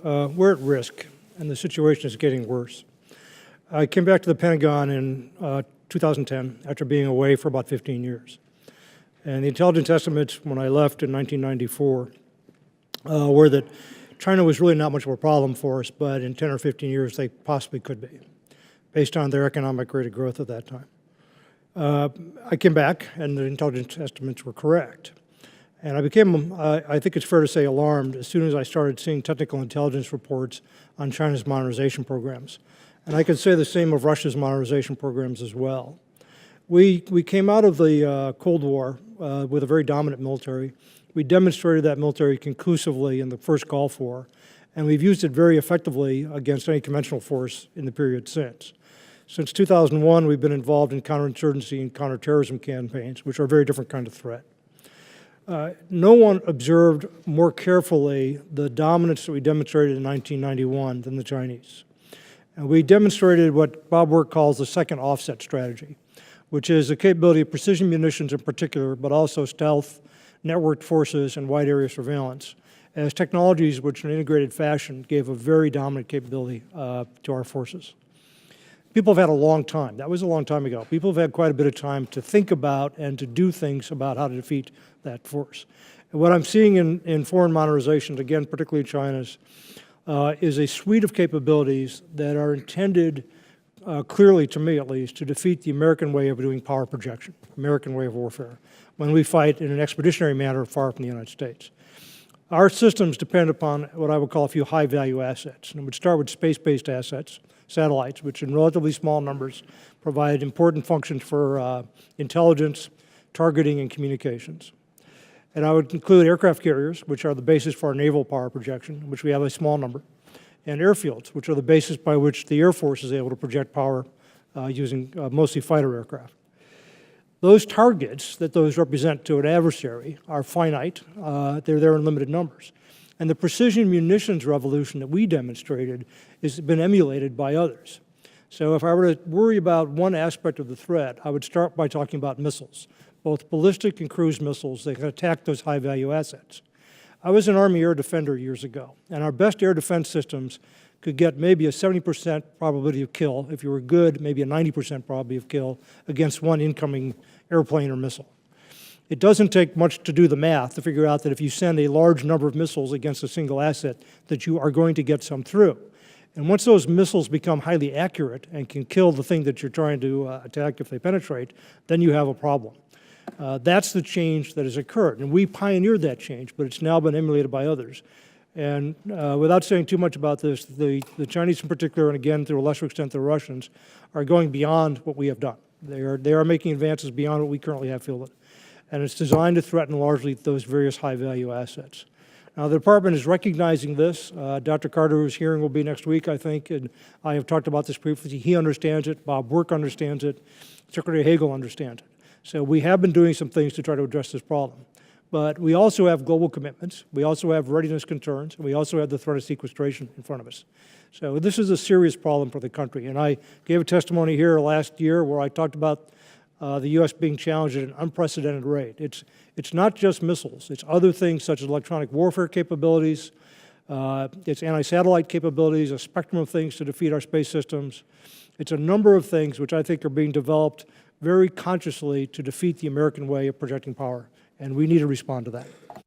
we're at risk, and the situation is getting worse. I came back to the Pentagon in 2010 after being away for about 15 years. And the intelligence estimates when I left in 1994 were that China was really not much of a problem for us, but in 10 or 15 years they possibly could be, based on their economic rate of growth at that time. I came back, and the intelligence estimates were correct. And I became, I think it's fair to say, alarmed as soon as I started seeing technical intelligence reports on China's modernization programs. And I could say the same of Russia's modernization programs as well. We came out of the Cold War with a very dominant military. We demonstrated that military conclusively in the first Gulf War, and we've used it very effectively against any conventional force in the period since. Since 2001, we've been involved in counterinsurgency and counterterrorism campaigns, which are a very different kind of threat. No one observed more carefully the dominance that we demonstrated in 1991 than the Chinese. And we demonstrated what Bob Work calls the second offset strategy, which is the capability of precision munitions in particular, but also stealth, networked forces, and wide area surveillance, as technologies which in an integrated fashion gave a very dominant capability to our forces. People have had a long time. That was a long time ago. People have had quite a bit of time to think about and to do things about how to defeat that force. And what I'm seeing in foreign modernizations, again, particularly China's, is a suite of capabilities that are intended, clearly to me at least, to defeat the American way of doing power projection, American way of warfare, when we fight in an expeditionary manner far from the United States. Our systems depend upon what I would call a few high-value assets. And it would start with space-based assets, satellites, which in relatively small numbers provide important functions for intelligence, targeting, and communications. And I would include aircraft carriers, which are the basis for our naval power projection, which we have a small number, and airfields, which are the basis by which the Air Force is able to project power using mostly fighter aircraft. Those targets that those represent to an adversary are finite. They're there in limited numbers. And the precision munitions revolution that we demonstrated has been emulated by others. So if I were to worry about one aspect of the threat, I would start by talking about missiles, both ballistic and cruise missiles that can attack those high-value assets. I was an Army air defender years ago, and our best air defense systems could get maybe a 70% probability of kill. If you were good, maybe a 90% probability of kill against one incoming airplane or missile. It doesn't take much to do the math to figure out that if you send a large number of missiles against a single asset, that you are going to get some through. And once those missiles become highly accurate and can kill the thing that you're trying to attack if they penetrate, then you have a problem. That's the change that has occurred. And we pioneered that change, but it's now been emulated by others. And without saying too much about this, the Chinese in particular, and again, to a lesser extent the Russians, are going beyond what we have done. They are making advances beyond what we currently have fielded. And it's designed to threaten largely those various high-value assets. Now, the department is recognizing this. Dr. Carter, whose hearing will be next week, I think, and I have talked about this briefly. He understands it. Bob Work understands it. Secretary Hagel understands it. So we have been doing some things to try to address this problem. But we also have global commitments. We also have readiness concerns. And we also have the threat of sequestration in front of us. So this is a serious problem for the country. And I gave a testimony here last year where I talked about the U.S. being challenged at an unprecedented rate. It's not just missiles. It's other things such as electronic warfare capabilities. It's anti-satellite capabilities, a spectrum of things to defeat our space systems. It's a number of things which I think are being developed very consciously to defeat the American way of projecting power. And we need to respond to that.